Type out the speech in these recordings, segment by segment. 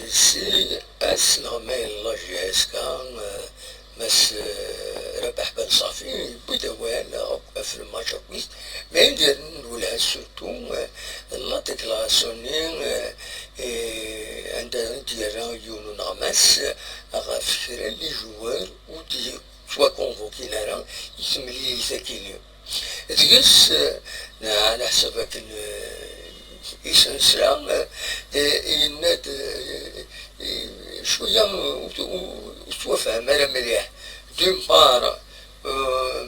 سي اس نعمل لا جي اس كان مس ربح بن صافي بدوال في الماتش كويس ما يقدر نقولها سورتو لا ديكلاسيوني عندنا ديالنا يونو نعمس غافكر لي جوار ودي سوا كونفوكي لنا يسملي ساكيني تجلس على حسابك إسلام يناد شوية توفى مالا مليح دون بار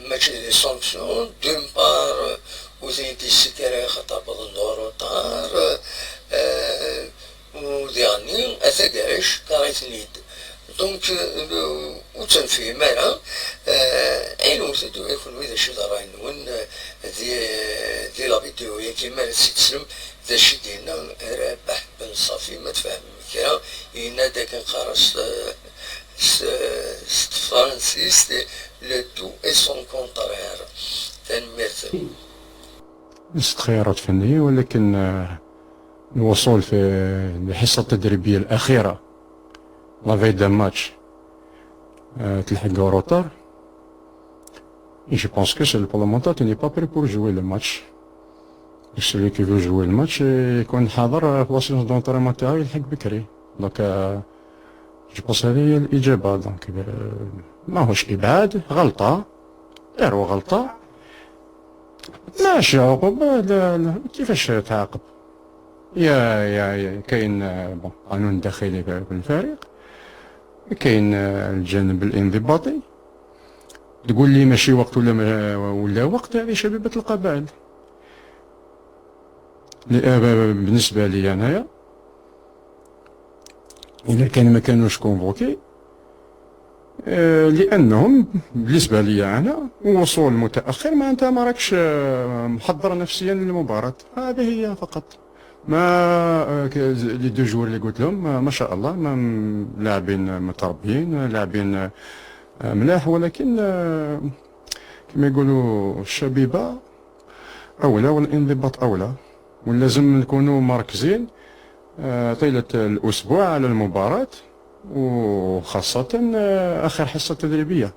ماشي لي سانكسيون دون بار وزيد السكرة خطاب الدور طار وديعني أثقاش كاريت نيد دونك وتنفي مالا عينو تدو يكون ويدا شي دراين ون دي لا فيديو ياكي مالا تسلم ذا شي دينا رابح بن صافي ما تفهم كرا ينادى كان خرج فرانسيس لو تو اي سون كونترير تنميرت ليست خيارات فنية، ولكن الوصول في الحصة التدريبية الأخيرة لافي دا ماتش تلحق روتار. Et je pense que c'est le parlementaire qui n'est pas prêt pour jouer le match. Celui qui veut jouer le match يكون حاضر في السيونس دونطريمون تاعو يلحق بكري. دونك جو بونس هذه هي الإجابة. دونك ماهوش إبعاد، غلطة، غير غلطة. ماشي عقوبة، كيفاش تعاقب؟ يا كاين قانون داخلي في الفريق، كاين الجانب الانضباطي. تقول لي ماشي وقت ولا وقت، هذه شبيبة القبائل. بالنسبة لي أنايا إذا كان ما كانوش كونفوكي لأنهم بالنسبة لي أنا وصول متأخر معناتها ما راكش محضر نفسيا للمباراة. هذه هي فقط. ما لي دو جوار اللي قلت لهم ما شاء الله لاعبين متربيين، لاعبين ملاح، ولكن كما يقولوا الشبيبة أولى والانضباط أولى، ولازم نكونوا مركزين طيلة الأسبوع على المباراة، وخاصة آخر حصة تدريبية.